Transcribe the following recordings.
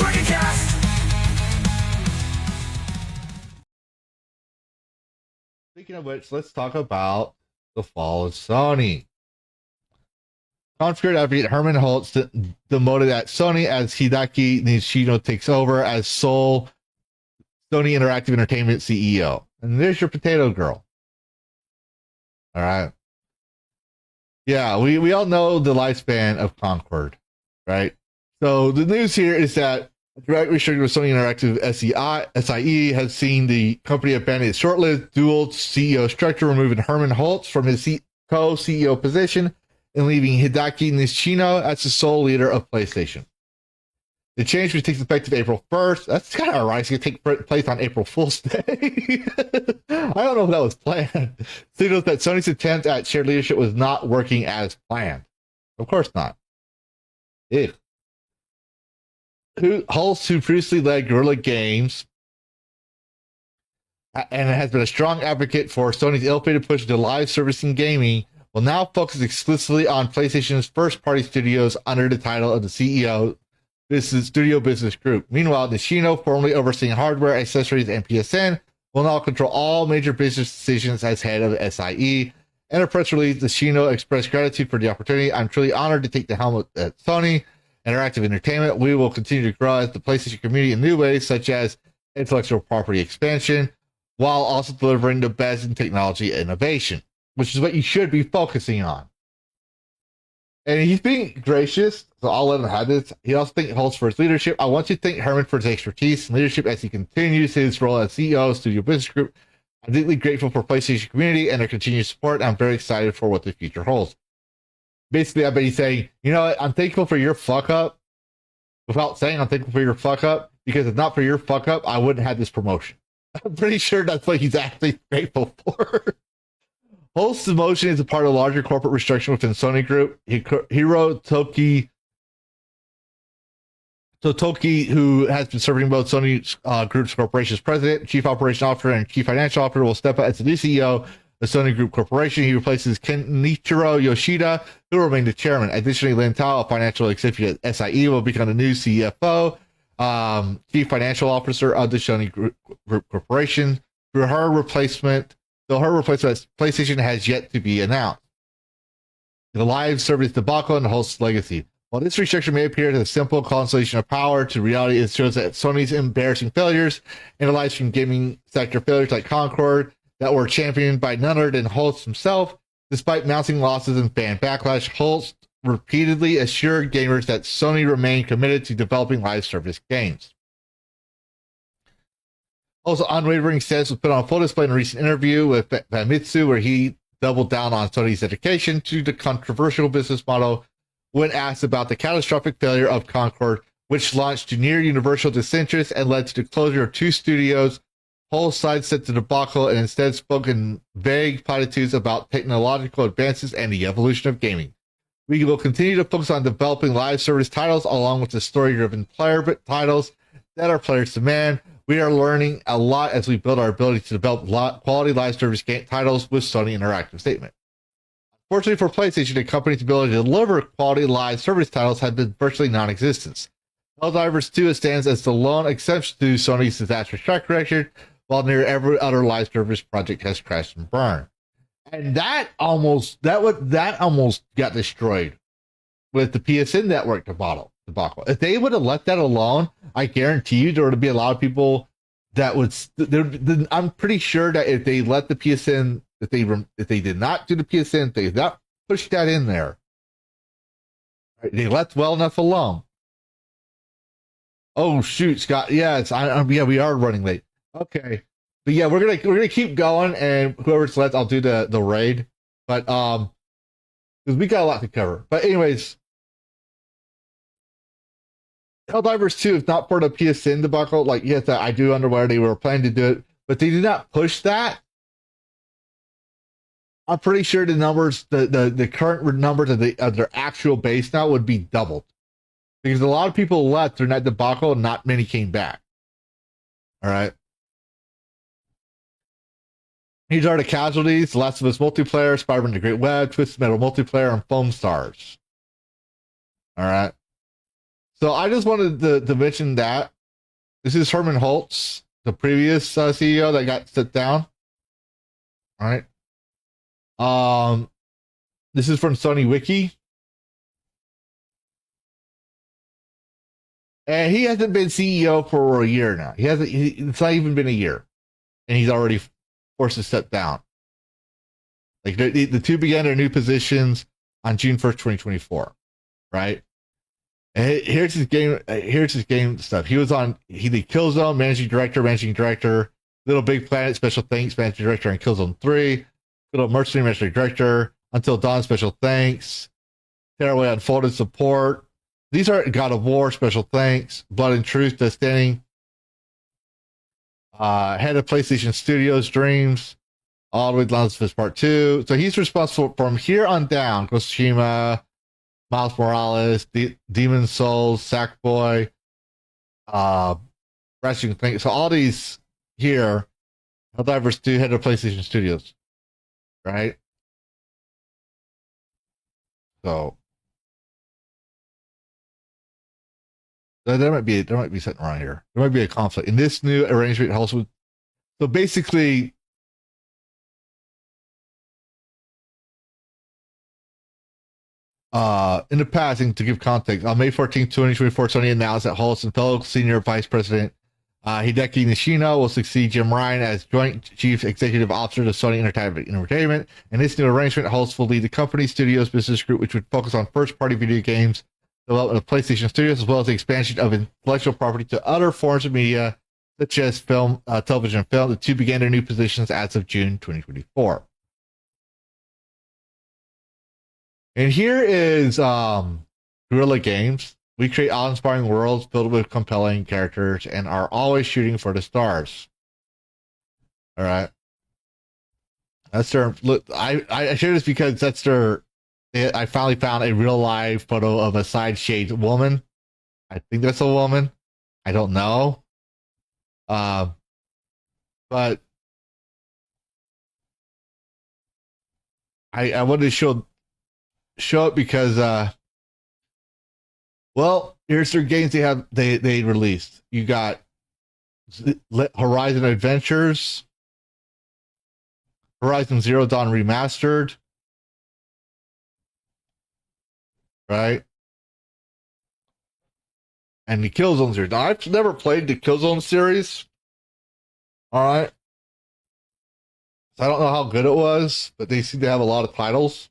Dragoncast. Speaking of which, let's talk about the fall of Sony. Concord Aftermath Herman Holtz demoted at Sony as Hideaki Nishino takes over as sole Sony Interactive Entertainment CEO. And there's your potato girl. All right. Yeah, we all know the lifespan of Concord, right? So the news here is that direct restriction with Sony Interactive SIE has seen the company abandon its short-lived dual CEO structure, removing Herman Holtz from his co-CEO position and leaving Hideaki Nishino as the sole leader of PlayStation. The change, which takes effect April 1st, that's kind of ironic. It's going to take place on April Fool's Day. I don't know if that was planned. Signals that Sony's attempt at shared leadership was not working as planned. Of course not. Holtz, who previously led Guerrilla Games and has been a strong advocate for Sony's ill-fated push into live servicing gaming, will now focus exclusively on PlayStation's first-party studios under the title of the CEO Studio Business Group. Meanwhile, Nishino, formerly overseeing hardware, accessories, and PSN, will now control all major business decisions as head of SIE. In a press release, Nishino expressed gratitude for the opportunity. I'm truly honored to take the helm at Sony Interactive Entertainment. We will continue to grow as the PlayStation community in new ways, such as intellectual property expansion, while also delivering the best in technology innovation, which is what you should be focusing on. And he's being gracious, so I'll let him have this. He also thanked Holtz for his leadership. I want to thank Herman for his expertise and leadership as he continues his role as CEO of Studio Business Group. I'm deeply grateful for PlayStation community and their continued support. I'm very excited for what the future holds. Basically, I bet he's saying, you know what, I'm thankful for your fuck up, without saying I'm thankful for your fuck up, because if not for your fuck up, I wouldn't have this promotion. I'm pretty sure that's what he's actually grateful for. Holtz's demotion is a part of a larger corporate restructuring within Sony Group. Hiro Totoki, who has been serving both Sony Group's Corporation's president, chief operations officer, and chief financial officer, will step up as the new CEO of Sony Group Corporation. He replaces Kenichiro Yoshida, who will remain the chairman. Additionally, Lin Tao, a financial executive at SIE, will become the new CFO, chief financial officer of the Sony Group Corporation. Through her replacement, though her replacement as PlayStation has yet to be announced. The live service debacle and the Holtz legacy. While this restructure may appear as a simple consolidation of power, to reality it shows that Sony's embarrassing failures in the live stream gaming sector, failures like Concord, that were championed by none other than Holtz himself. Despite mounting losses and fan backlash, Holtz repeatedly assured gamers that Sony remained committed to developing live service games. Also, unwavering stance was put on full display in a recent interview with Famitsu, where he doubled down on Sony's dedication to the controversial business model when asked about the catastrophic failure of Concord, which launched to near universal disinterest and led to the closure of 2 studios. Holtz sidestepped the debacle and instead spoke in vague platitudes about technological advances and the evolution of gaming. We will continue to focus on developing live service titles along with the story-driven player titles that our players demand. We are learning a lot as we build our ability to develop quality live service game titles with Sony Interactive statement. Fortunately for PlayStation, the company's ability to deliver quality live service titles has been virtually non-existent. Helldivers 2 stands as the lone exception to Sony's disastrous track record, while near every other live service project has crashed and burned. And that almost got destroyed with the PSN network debacle. If they would have let that alone, I guarantee you there would be a lot of people that would. I'm pretty sure that if they let the PSN, if they did not do the PSN, if they did not push that in there, right, they left well enough alone. Oh shoot, Scott! Yeah, we are running late. Okay, but yeah, we're gonna keep going, and whoever's left, I'll do the raid. But because we got a lot to cover. But anyways. Helldivers 2, if not for the PSN debacle, like, yes, I do underwear, they were planning to do it, but they did not push that. I'm pretty sure the numbers, the current numbers of their actual base now would be doubled. Because a lot of people left during that debacle and not many came back. All right. These are the casualties: The Last of Us multiplayer, Spider-Man the Great Web, Twisted Metal multiplayer, and Foam Stars. All right. So I just wanted to mention that this is Herman Holtz, the previous CEO that got set down. All right. This is from Sony Wiki. And he hasn't been CEO for a year now. It's not even been a year. And he's already forced to step down. Like the two began their new positions on June 1st, 2024. Right? And here's his game stuff. He did Killzone, managing director, Little Big Planet, special thanks, managing director on Killzone 3, Little Mercenary, managing director, Until Dawn, special thanks, Tearaway Unfolded, support. These are God of War, special thanks, Blood and Truth, Death Standing, head of PlayStation Studios, Dreams, all the way to Last of Us Part 2. So he's responsible from here on down, Ghost of Tsushima, Miles Morales, Demon Souls, Sackboy, Ratchet & Clank. So all these here, Helldivers 2, head of PlayStation Studios, right? So there might be something wrong here. There might be a conflict in this new arrangement. Also, so basically, in the past, and to give context, on May 14th, 2024, Sony announced that Holtz and fellow senior vice president Hideki Nishino will succeed Jim Ryan as joint chief executive officer of Sony Entertainment. In this new arrangement, Holtz will lead the company's studios business group, which would focus on first-party video games, development of PlayStation Studios, as well as the expansion of intellectual property to other forms of media, such as film, television, and film. The two began their new positions as of June 2024. And here is Guerrilla Games. We create awe-inspiring worlds filled with compelling characters and are always shooting for the stars. All right. That's their look. I share this because that's their. I finally found a real live photo of a side shade woman. I think that's a woman. I don't know. But I wanted to show it because well, here's their games they released. You got Horizon Adventures, Horizon Zero Dawn Remastered, right? And the Killzone series. Now, I've never played the Killzone series. All right. So I don't know how good it was, but they seem to have a lot of titles.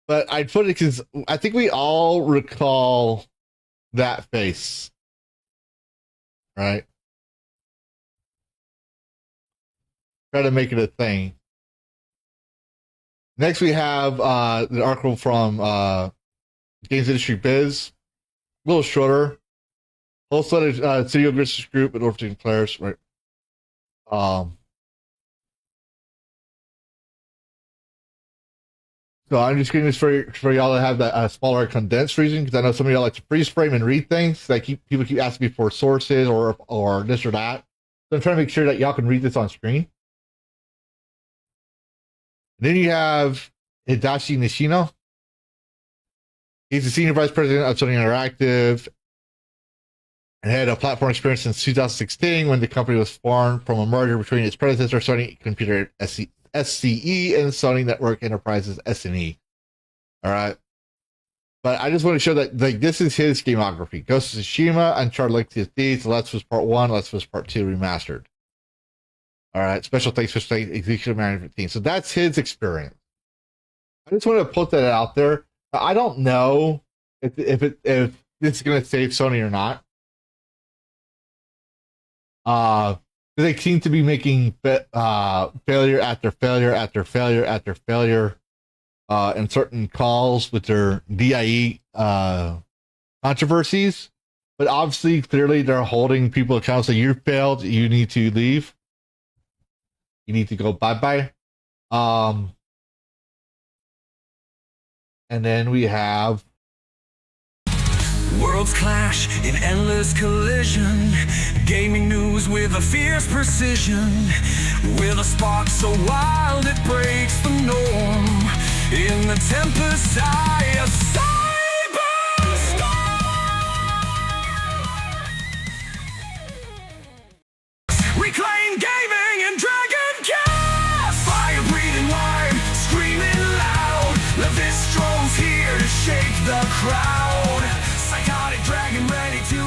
But I'd put it because I think we all recall that face. Right? Try to make it a thing. Next, we have the article from Games Industry Biz. A little shorter. Whole-sided studio business group and overseeing players. Right? So I'm just getting this for y'all to have that smaller condensed version, because I know some of y'all like to freeze frame and read things. People keep asking me for sources or this or that. So I'm trying to make sure that y'all can read this on screen. And then you have Hidashi Nishino. He's the senior vice president of Sony Interactive and had a platform experience since 2016 when the company was formed from a merger between its predecessor, Sony Computer SCE, and Sony Network Enterprises SNE. All right. But I just want to show that this is his gamography. Ghost of Tsushima, Uncharted Legacy of Thieves, Last of Us Part 1, Last of Us Part 2 Remastered. All right. Special thanks, executive management team. So that's his experience. I just want to put that out there. I don't know if this is going to save Sony or not. They seem to be making failure after failure after failure after failure in certain calls with their DIE controversies. But obviously, clearly, they're holding people accountable. So you failed. You need to leave. You need to go bye-bye. And then we have worlds clash in endless collision. Gaming news with a fierce precision. With a spark so wild it breaks the norm. In the tempest eye of cyberstorm. the crowd. Psychotic dragon ready to